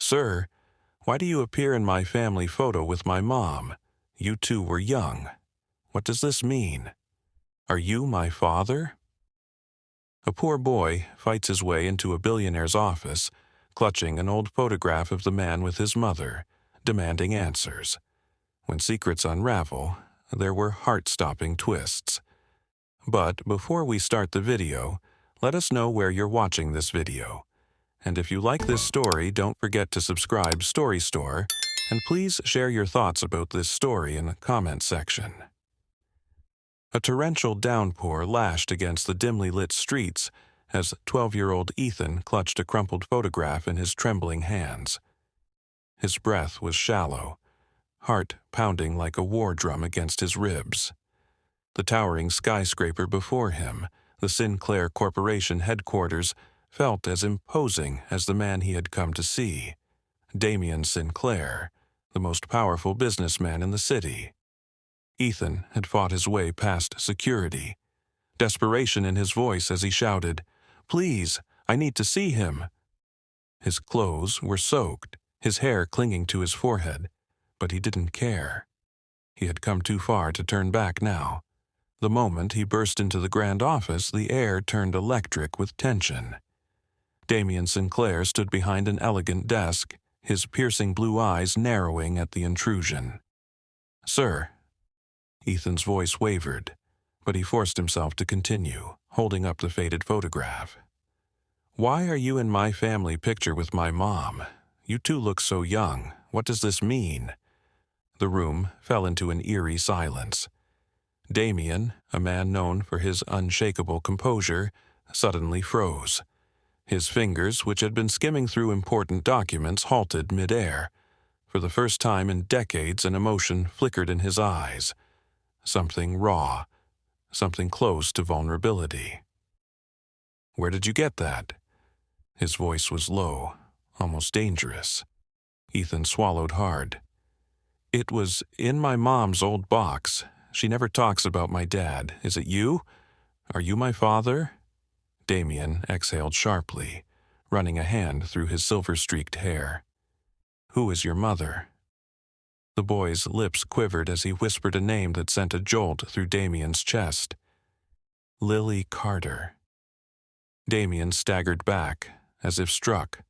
"Sir, why do you appear in my family photo with my mom? You two were young. What does this mean? Are you my father?" A poor boy fights his way into a billionaire's office, clutching an old photograph of the man with his mother, demanding answers. When secrets unravel, there were heart-stopping twists. But before we start the video, let us know where you're watching this video. And if you like this story, don't forget to subscribe Story Store, and please share your thoughts about this story in the comment section. A torrential downpour lashed against the dimly lit streets as 12-year-old Ethan clutched a crumpled photograph in his trembling hands. His breath was shallow, heart pounding like a war drum against his ribs. The towering skyscraper before him, the Sinclair Corporation headquarters, felt as imposing as the man he had come to see, Damien Sinclair, the most powerful businessman in the city. Ethan had fought his way past security, desperation in his voice as he shouted, "Please, I need to see him." His clothes were soaked, his hair clinging to his forehead, but he didn't care. He had come too far to turn back now. The moment he burst into the grand office, the air turned electric with tension. Damien Sinclair stood behind an elegant desk, his piercing blue eyes narrowing at the intrusion. "Sir." Ethan's voice wavered, but he forced himself to continue, holding up the faded photograph. "Why are you in my family picture with my mom? You two look so young. What does this mean?" The room fell into an eerie silence. Damien, a man known for his unshakable composure, suddenly froze. His fingers, which had been skimming through important documents, halted midair. For the first time in decades, an emotion flickered in his eyes. Something raw, something close to vulnerability. "Where did you get that?" His voice was low, almost dangerous. Ethan swallowed hard. "It was in my mom's old box. She never talks about my dad. Is it you? Are you my father?" Damien exhaled sharply, running a hand through his silver-streaked hair. "Who is your mother?" The boy's lips quivered as he whispered a name that sent a jolt through Damien's chest. "Lily Carter." Damien staggered back, as if struck.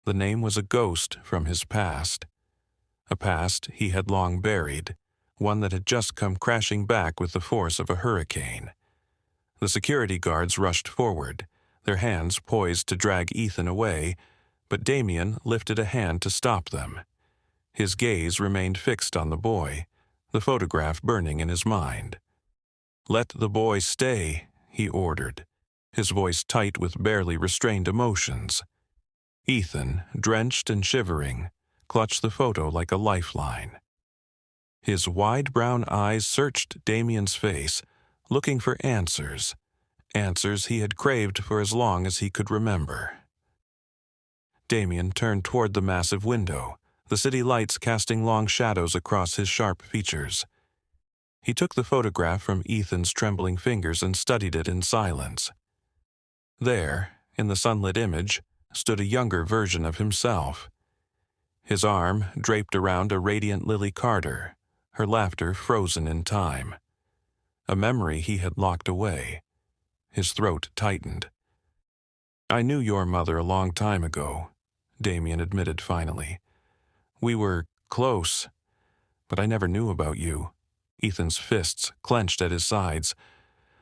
The name was a ghost from his past. A past he had long buried, one that had just come crashing back with the force of a hurricane. The security guards rushed forward, their hands poised to drag Ethan away, but Damien lifted a hand to stop them. His gaze remained fixed on the boy, the photograph burning in his mind. "Let the boy stay," he ordered, his voice tight with barely restrained emotions. Ethan, drenched and shivering, clutched the photo like a lifeline. His wide brown eyes searched Damien's face, looking for answers, answers he had craved for as long as he could remember. Damien turned toward the massive window, the city lights casting long shadows across his sharp features. He took the photograph from Ethan's trembling fingers and studied it in silence. There, in the sunlit image, stood a younger version of himself. His arm draped around a radiant Lily Carter, her laughter frozen in time. A memory he had locked away. His throat tightened. "I knew your mother a long time ago," Damien admitted finally. "We were close, but I never knew about you." Ethan's fists clenched at his sides.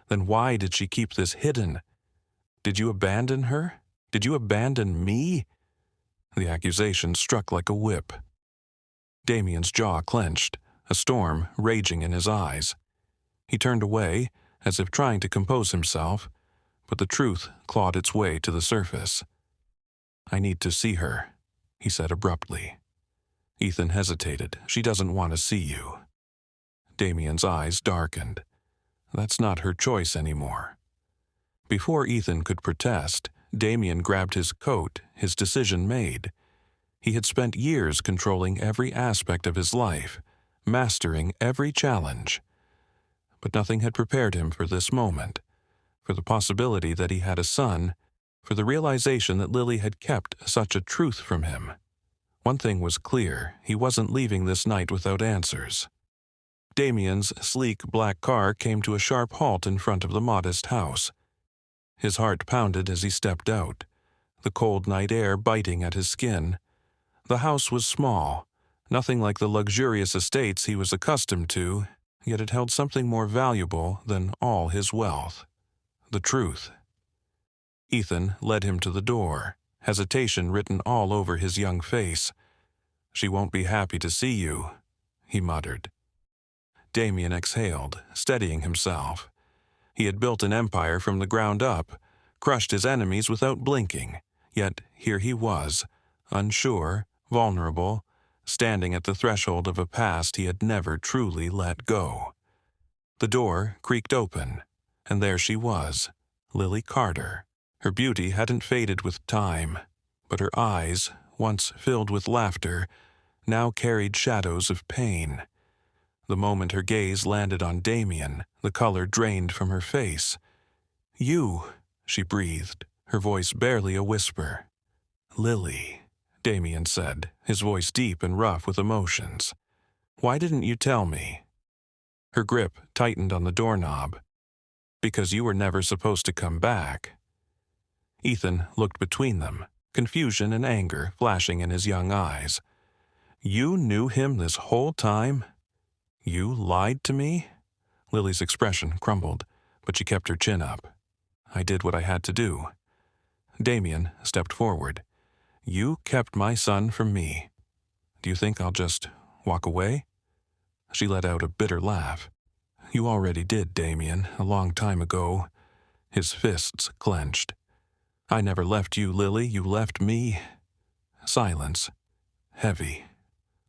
"Then why did she keep this hidden? Did you abandon her? Did you abandon me?" The accusation struck like a whip. Damien's jaw clenched, a storm raging in his eyes. He turned away, as if trying to compose himself, but the truth clawed its way to the surface. "I need to see her," he said abruptly. Ethan hesitated. "She doesn't want to see you." Damien's eyes darkened. That's not her choice anymore. Before Ethan could protest, Damien grabbed his coat, his decision made. He had spent years controlling every aspect of his life, mastering every challenge. But nothing had prepared him for this moment, for the possibility that he had a son, for the realization that Lily had kept such a truth from him. One thing was clear, he wasn't leaving this night without answers. Damien's sleek black car came to a sharp halt in front of the modest house. His heart pounded as he stepped out, the cold night air biting at his skin. The house was small, nothing like the luxurious estates he was accustomed to, yet it held something more valuable than all his wealth: the truth. Ethan led him to the door, hesitation written all over his young face. "She won't be happy to see you," he muttered. Damien exhaled, steadying himself. He had built an empire from the ground up, crushed his enemies without blinking, yet here he was, unsure, vulnerable, standing at the threshold of a past he had never truly let go. The door creaked open, and there she was, Lily Carter. Her beauty hadn't faded with time, but her eyes, once filled with laughter, now carried shadows of pain. The moment her gaze landed on Damien, the color drained from her face. "You," she breathed, her voice barely a whisper. "Lily," Damien said, his voice deep and rough with emotions. "Why didn't you tell me?" Her grip tightened on the doorknob. "Because you were never supposed to come back." Ethan looked between them, confusion and anger flashing in his young eyes. "You knew him this whole time? You lied to me?" Lily's expression crumbled, but she kept her chin up. "I did what I had to do." Damien stepped forward. "You kept my son from me. Do you think I'll just walk away?" She let out a bitter laugh. "You already did, Damien, a long time ago." His fists clenched. "I never left you, Lily. You left me." Silence. Heavy.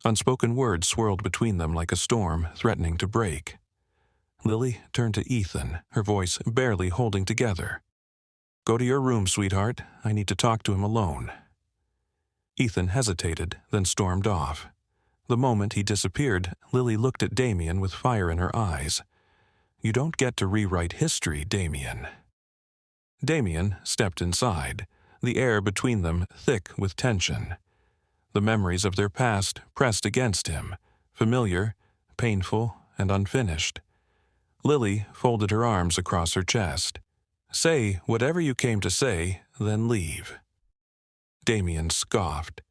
Unspoken words swirled between them like a storm threatening to break. Lily turned to Ethan, her voice barely holding together. "Go to your room, sweetheart. I need to talk to him alone." Ethan hesitated, then stormed off. The moment he disappeared, Lily looked at Damien with fire in her eyes. "You don't get to rewrite history, Damien." Damien stepped inside, the air between them thick with tension. The memories of their past pressed against him, familiar, painful, and unfinished. Lily folded her arms across her chest. "Say whatever you came to say, then leave." Damien scoffed.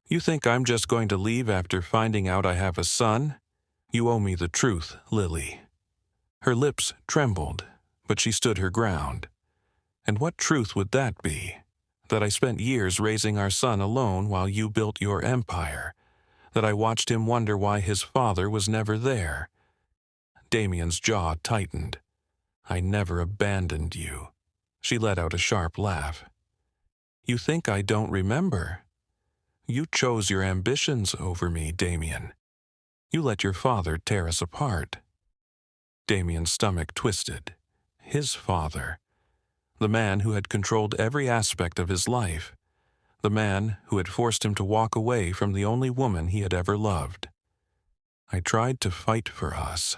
"You think I'm just going to leave after finding out I have a son? You owe me the truth, Lily." Her lips trembled, but she stood her ground. "And what truth would that be? That I spent years raising our son alone while you built your empire? That I watched him wonder why his father was never there?" Damien's jaw tightened. "I never abandoned you." She let out a sharp laugh. "You think I don't remember? You chose your ambitions over me, Damien. You let your father tear us apart." Damien's stomach twisted. His father. The man who had controlled every aspect of his life. The man who had forced him to walk away from the only woman he had ever loved. "I tried to fight for us,"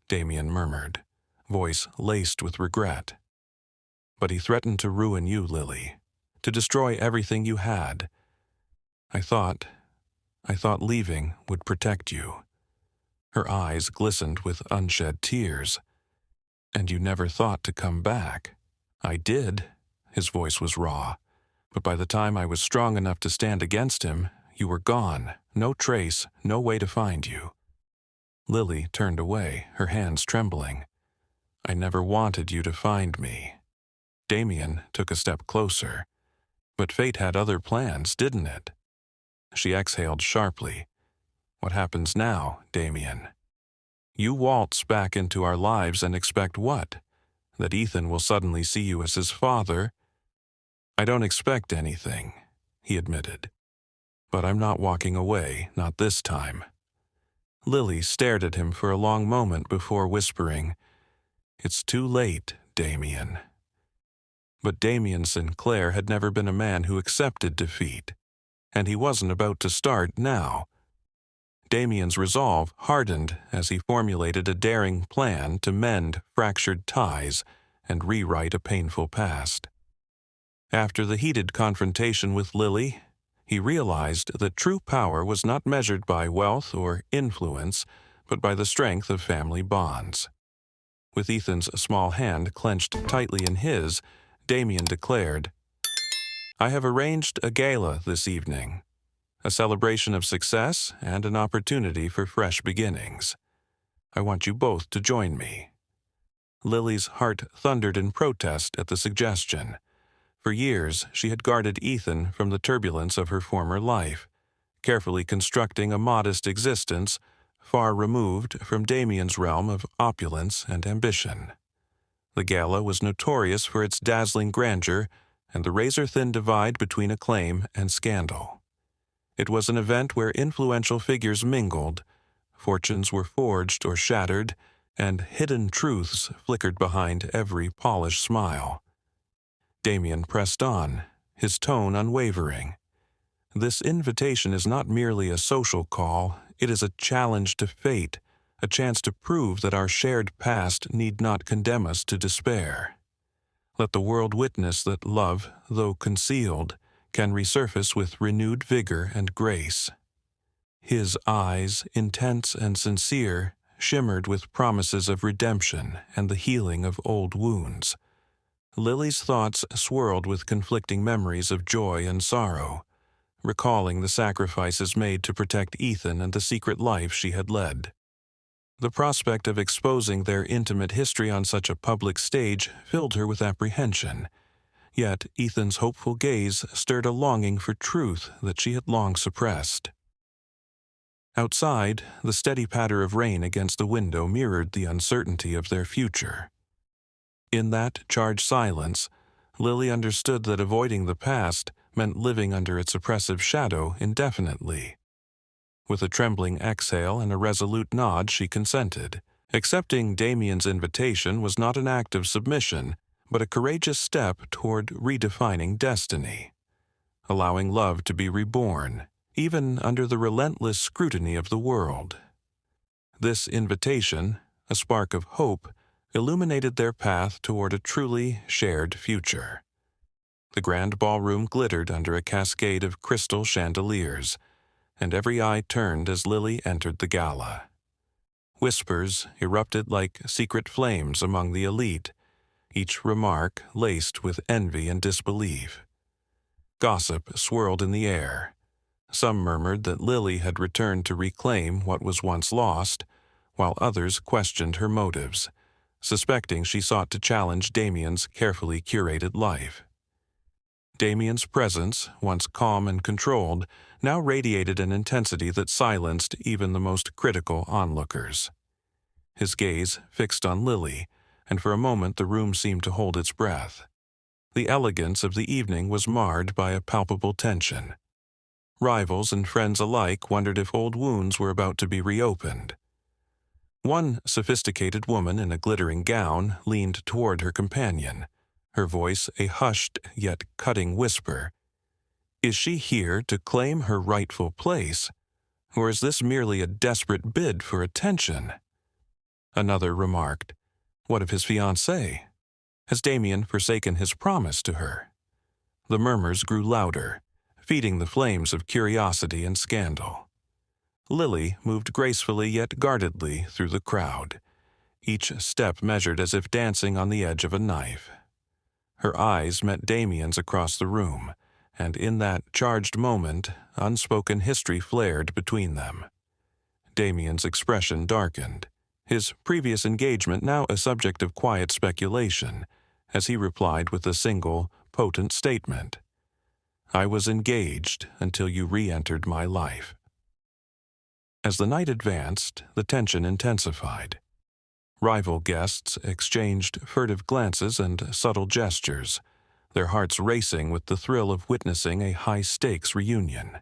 Damien murmured, voice laced with regret. "But he threatened to ruin you, Lily, to destroy everything you had. I thought leaving would protect you." Her eyes glistened with unshed tears. "And you never thought to come back." "I did." His voice was raw. "But by the time I was strong enough to stand against him, you were gone. No trace, no way to find you." Lily turned away, her hands trembling. "I never wanted you to find me." Damien took a step closer. "But fate had other plans, didn't it?" She exhaled sharply. "What happens now, Damien? You waltz back into our lives and expect what? That Ethan will suddenly see you as his father?" "I don't expect anything," he admitted. "But I'm not walking away, not this time." Lily stared at him for a long moment before whispering, "It's too late, Damien." But Damien Sinclair had never been a man who accepted defeat, and he wasn't about to start now. Damien's resolve hardened as he formulated a daring plan to mend fractured ties and rewrite a painful past. After the heated confrontation with Lily, He realized that true power was not measured by wealth or influence, but by the strength of family bonds. With Ethan's small hand clenched tightly in his, Damien declared, "I have arranged a gala this evening, a celebration of success and an opportunity for fresh beginnings. I want you both to join me." Lily's heart thundered in protest at the suggestion. For years, she had guarded Ethan from the turbulence of her former life, carefully constructing a modest existence far removed from Damien's realm of opulence and ambition. The gala was notorious for its dazzling grandeur and the razor-thin divide between acclaim and scandal. It was an event where influential figures mingled, fortunes were forged or shattered, and hidden truths flickered behind every polished smile. Damien pressed on, his tone unwavering. "This invitation is not merely a social call, it is a challenge to fate, a chance to prove that our shared past need not condemn us to despair. Let the world witness that love, though concealed, can resurface with renewed vigor and grace." His eyes, intense and sincere, shimmered with promises of redemption and the healing of old wounds. Lily's thoughts swirled with conflicting memories of joy and sorrow, recalling the sacrifices made to protect Ethan and the secret life she had led. The prospect of exposing their intimate history on such a public stage filled her with apprehension, yet Ethan's hopeful gaze stirred a longing for truth that she had long suppressed. Outside, the steady patter of rain against the window mirrored the uncertainty of their future. In that charged silence, Lily understood that avoiding the past meant living under its oppressive shadow indefinitely. With a trembling exhale and a resolute nod, she consented. Accepting Damien's invitation was not an act of submission, but a courageous step toward redefining destiny, allowing love to be reborn, even under the relentless scrutiny of the world. This invitation, a spark of hope, illuminated their path toward a truly shared future. The grand ballroom glittered under a cascade of crystal chandeliers, and every eye turned as Lily entered the gala. Whispers erupted like secret flames among the elite, each remark laced with envy and disbelief. Gossip swirled in the air. Some murmured that Lily had returned to reclaim what was once lost, while others questioned her motives, suspecting she sought to challenge Damien's carefully curated life. Damien's presence, once calm and controlled, now radiated an intensity that silenced even the most critical onlookers. His gaze fixed on Lily, and for a moment the room seemed to hold its breath. The elegance of the evening was marred by a palpable tension. Rivals and friends alike wondered if old wounds were about to be reopened. One sophisticated woman in a glittering gown leaned toward her companion, her voice a hushed yet cutting whisper. "Is she here to claim her rightful place, or is this merely a desperate bid for attention?" Another remarked, "What of his fiancée? Has Damien forsaken his promise to her?" The murmurs grew louder, feeding the flames of curiosity and scandal. Lily moved gracefully yet guardedly through the crowd, each step measured as if dancing on the edge of a knife. Her eyes met Damien's across the room, and in that charged moment, unspoken history flared between them. Damien's expression darkened, his previous engagement now a subject of quiet speculation, as he replied with a single, potent statement. "I was engaged until you re-entered my life." As the night advanced, the tension intensified. Rival guests exchanged furtive glances and subtle gestures, their hearts racing with the thrill of witnessing a high-stakes reunion.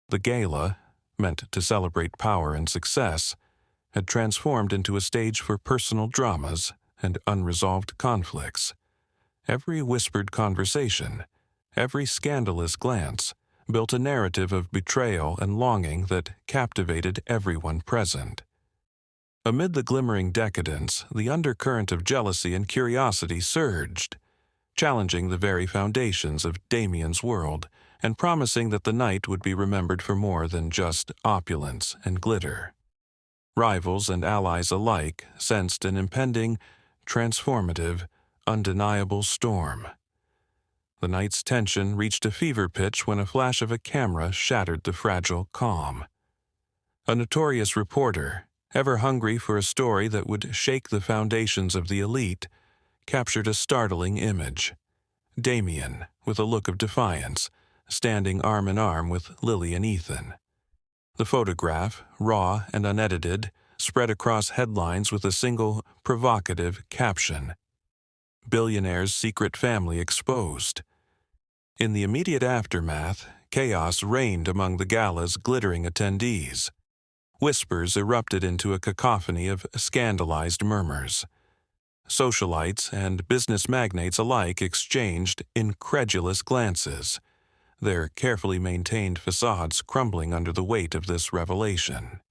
The gala, meant to celebrate power and success, had transformed into a stage for personal dramas and unresolved conflicts. Every whispered conversation, every scandalous glance, built a narrative of betrayal and longing that captivated everyone present. Amid the glimmering decadence, the undercurrent of jealousy and curiosity surged, challenging the very foundations of Damien's world and promising that the night would be remembered for more than just opulence and glitter. Rivals and allies alike sensed an impending, transformative, undeniable storm. The night's tension reached a fever pitch when a flash of a camera shattered the fragile calm. A notorious reporter, ever hungry for a story that would shake the foundations of the elite, captured a startling image. Damien, with a look of defiance, standing arm in arm with Lily and Ethan. The photograph, raw and unedited, spread across headlines with a single, provocative caption: "Billionaire's secret family exposed." In the immediate aftermath, chaos reigned among the gala's glittering attendees. Whispers erupted into a cacophony of scandalized murmurs. Socialites and business magnates alike exchanged incredulous glances, their carefully maintained facades crumbling under the weight of this revelation.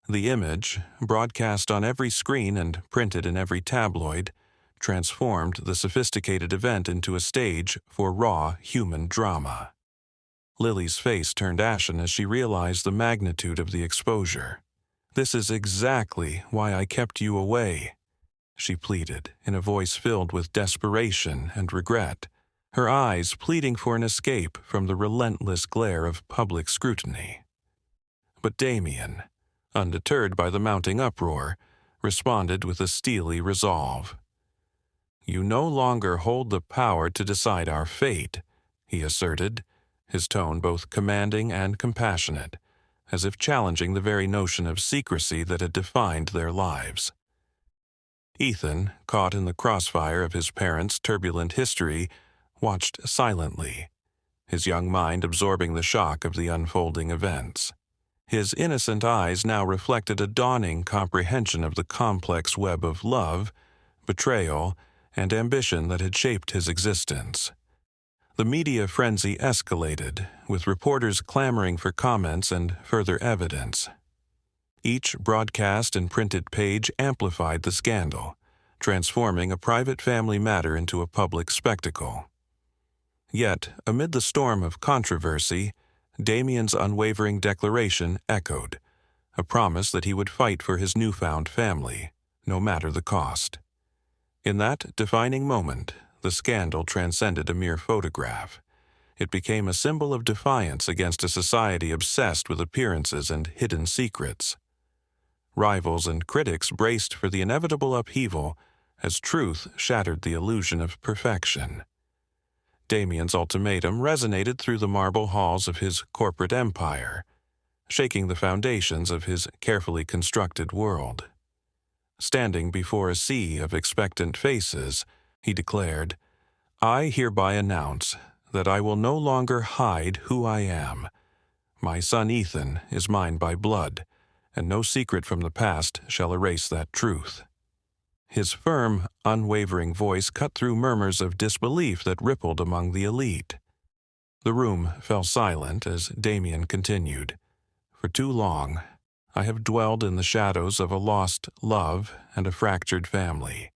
The image, broadcast on every screen and printed in every tabloid, transformed the sophisticated event into a stage for raw human drama. Lily's face turned ashen as she realized the magnitude of the exposure. "This is exactly why I kept you away," she pleaded, in a voice filled with desperation and regret, her eyes pleading for an escape from the relentless glare of public scrutiny. But Damien, undeterred by the mounting uproar, responded with a steely resolve. "You no longer hold the power to decide our fate," he asserted, his tone both commanding and compassionate, as if challenging the very notion of secrecy that had defined their lives. Ethan, caught in the crossfire of his parents' turbulent history, watched silently, his young mind absorbing the shock of the unfolding events. His innocent eyes now reflected a dawning comprehension of the complex web of love, betrayal, and ambition that had shaped his existence. The media frenzy escalated, with reporters clamoring for comments and further evidence. Each broadcast and printed page amplified the scandal, transforming a private family matter into a public spectacle. Yet, amid the storm of controversy, Damien's unwavering declaration echoed, a promise that he would fight for his newfound family, no matter the cost. In that defining moment, the scandal transcended a mere photograph. It became a symbol of defiance against a society obsessed with appearances and hidden secrets. Rivals and critics braced for the inevitable upheaval as truth shattered the illusion of perfection. Damien's ultimatum resonated through the marble halls of his corporate empire, shaking the foundations of his carefully constructed world. Standing before a sea of expectant faces, he declared, "I hereby announce that I will no longer hide who I am. My son Ethan is mine by blood, and no secret from the past shall erase that truth." His firm, unwavering voice cut through murmurs of disbelief that rippled among the elite. The room fell silent as Damien continued, "For too long, I have dwelled in the shadows of a lost love and a fractured family.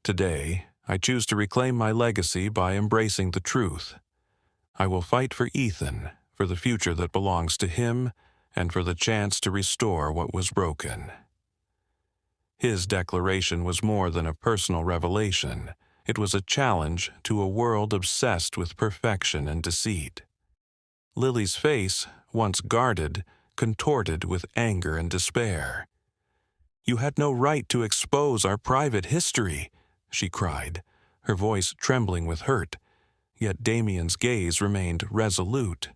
Today, I choose to reclaim my legacy by embracing the truth. I will fight for Ethan, for the future that belongs to him, and for the chance to restore what was broken." His declaration was more than a personal revelation. It was a challenge to a world obsessed with perfection and deceit. Lily's face, once guarded, contorted with anger and despair. "You had no right to expose our private history," she cried, her voice trembling with hurt, yet Damien's gaze remained resolute.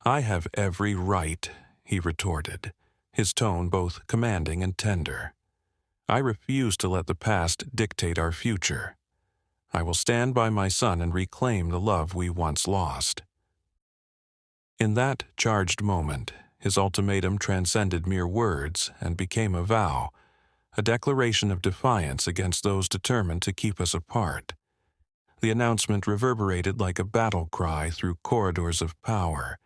"I have every right," he retorted, his tone both commanding and tender. "I refuse to let the past dictate our future. I will stand by my son and reclaim the love we once lost." In that charged moment, his ultimatum transcended mere words and became a vow, a declaration of defiance against those determined to keep us apart. The announcement reverberated like a battle cry through corridors of power,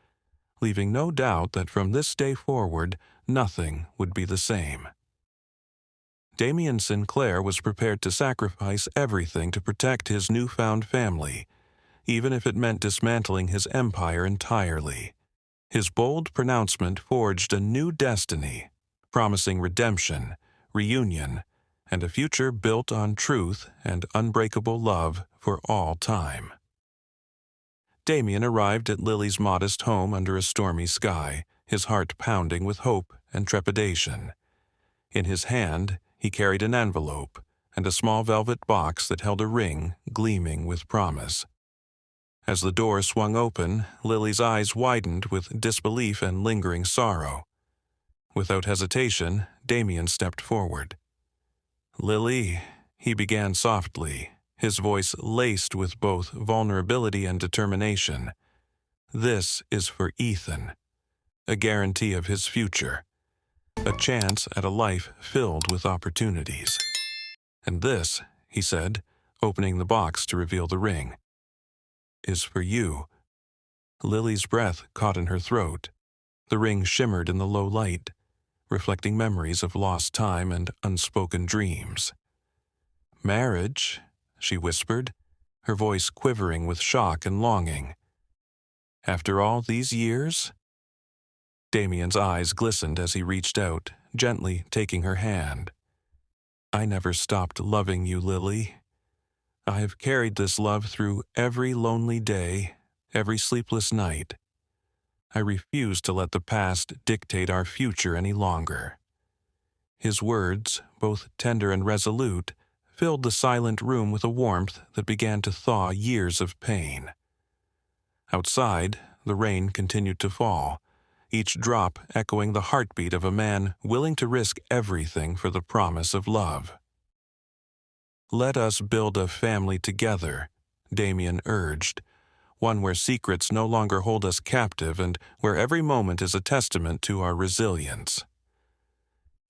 leaving no doubt that from this day forward, nothing would be the same. Damien Sinclair was prepared to sacrifice everything to protect his newfound family, even if it meant dismantling his empire entirely. His bold pronouncement forged a new destiny, promising redemption, reunion, and a future built on truth and unbreakable love for all time. Damien arrived at Lily's modest home under a stormy sky, his heart pounding with hope and trepidation. In his hand, he carried an envelope and a small velvet box that held a ring gleaming with promise. As the door swung open, Lily's eyes widened with disbelief and lingering sorrow. Without hesitation, Damien stepped forward. "Lily," he began softly, his voice laced with both vulnerability and determination. "This is for Ethan, a guarantee of his future, a chance at a life filled with opportunities. And this," he said, opening the box to reveal the ring, "is for you." Lily's breath caught in her throat. The ring shimmered in the low light, reflecting memories of lost time and unspoken dreams. "Marriage," she whispered, her voice quivering with shock and longing. "After all these years?" Damien's eyes glistened as he reached out, gently taking her hand. "I never stopped loving you, Lily. I have carried this love through every lonely day, every sleepless night. I refuse to let the past dictate our future any longer." His words, both tender and resolute, filled the silent room with a warmth that began to thaw years of pain. Outside, the rain continued to fall, each drop echoing the heartbeat of a man willing to risk everything for the promise of love. "Let us build a family together," Damien urged, "one where secrets no longer hold us captive and where every moment is a testament to our resilience."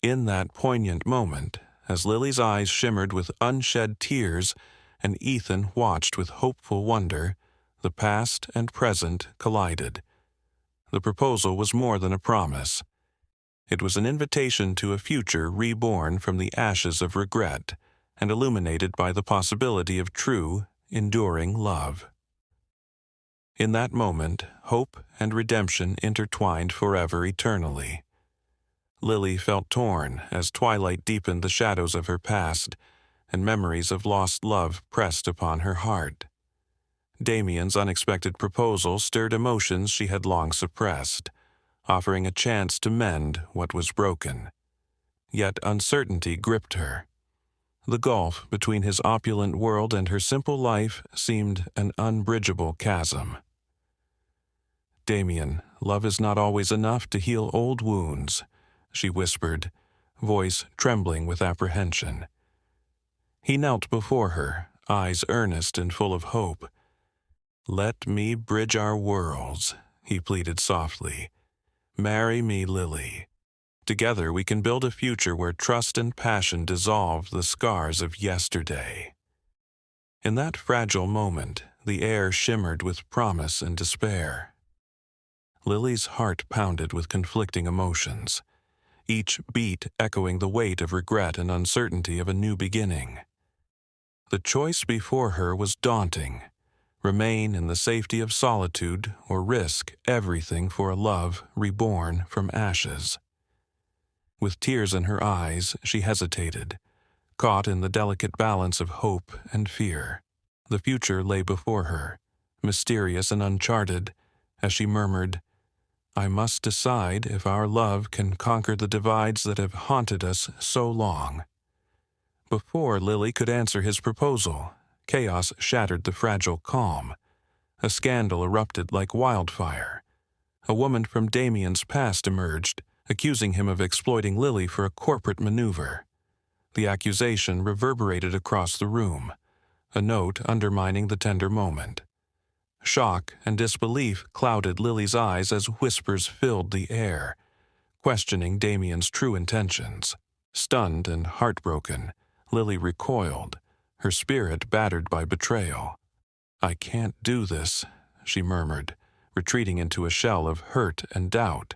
In that poignant moment, as Lily's eyes shimmered with unshed tears and Ethan watched with hopeful wonder, the past and present collided. The proposal was more than a promise. It was an invitation to a future reborn from the ashes of regret and illuminated by the possibility of true, enduring love. In that moment, hope and redemption intertwined forever eternally. Lily felt torn as twilight deepened the shadows of her past, and memories of lost love pressed upon her heart. Damien's unexpected proposal stirred emotions she had long suppressed, offering a chance to mend what was broken. Yet uncertainty gripped her. The gulf between his opulent world and her simple life seemed an unbridgeable chasm. "Damien, love is not always enough to heal old wounds," she whispered, voice trembling with apprehension. He knelt before her, eyes earnest and full of hope. "Let me bridge our worlds," he pleaded softly. "Marry me, Lily. Together we can build a future where trust and passion dissolve the scars of yesterday." In that fragile moment, the air shimmered with promise and despair. Lily's heart pounded with conflicting emotions, each beat echoing the weight of regret and uncertainty of a new beginning. The choice before her was daunting: remain in the safety of solitude or risk everything for a love reborn from ashes. With tears in her eyes, she hesitated, caught in the delicate balance of hope and fear. The future lay before her, mysterious and uncharted, as she murmured, "I must decide if our love can conquer the divides that have haunted us so long." Before Lily could answer his proposal, chaos shattered the fragile calm. A scandal erupted like wildfire. A woman from Damien's past emerged, accusing him of exploiting Lily for a corporate maneuver. The accusation reverberated across the room, a note undermining the tender moment. Shock and disbelief clouded Lily's eyes as whispers filled the air, questioning Damien's true intentions. Stunned and heartbroken, Lily recoiled, her spirit battered by betrayal. "I can't do this," she murmured, retreating into a shell of hurt and doubt.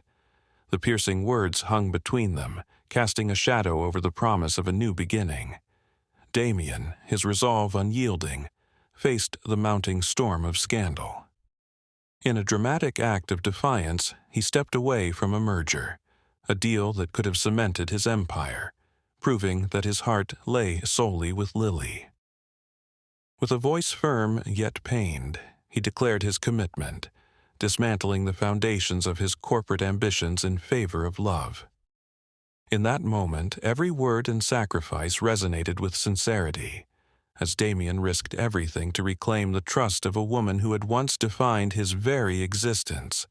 The piercing words hung between them, casting a shadow over the promise of a new beginning. Damien, his resolve unyielding, faced the mounting storm of scandal. In a dramatic act of defiance, he stepped away from a merger, a deal that could have cemented his empire, proving that his heart lay solely with Lily. With a voice firm yet pained, he declared his commitment, dismantling the foundations of his corporate ambitions in favor of love. In that moment, every word and sacrifice resonated with sincerity, as Damien risked everything to reclaim the trust of a woman who had once defined his very existence.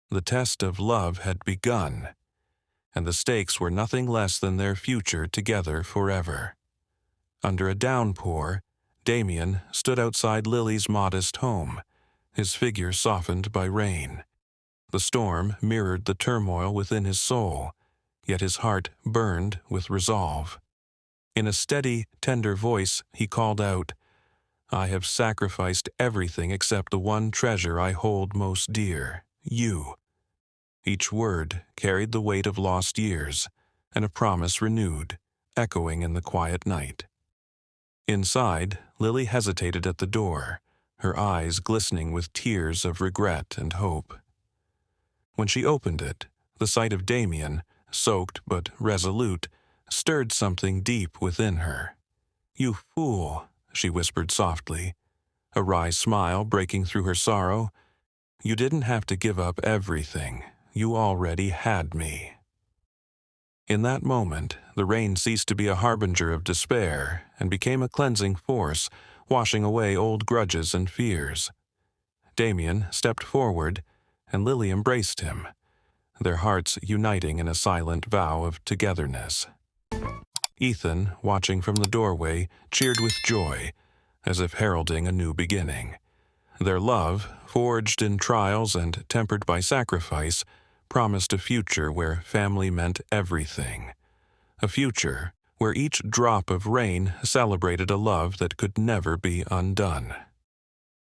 The test of love had begun, and the stakes were nothing less than their future together forever. Under a downpour, Damien stood outside Lily's modest home, his figure softened by rain. The storm mirrored the turmoil within his soul, yet his heart burned with resolve. In a steady, tender voice, he called out, "I have sacrificed everything except the one treasure I hold most dear, you." Each word carried the weight of lost years, and a promise renewed, echoing in the quiet night. Inside, Lily hesitated at the door, her eyes glistening with tears of regret and hope. When she opened it, the sight of Damien, soaked but resolute, stirred something deep within her. "You fool," she whispered softly, a wry smile breaking through her sorrow. "You didn't have to give up everything. You already had me." In that moment, the rain ceased to be a harbinger of despair and became a cleansing force, washing away old grudges and fears. Damien stepped forward, and Lily embraced him, their hearts uniting in a silent vow of togetherness. Ethan, watching from the doorway, cheered with joy, as if heralding a new beginning. Their love, forged in trials and tempered by sacrifice, promised a future where family meant everything. A future where each drop of rain celebrated a love that could never be undone.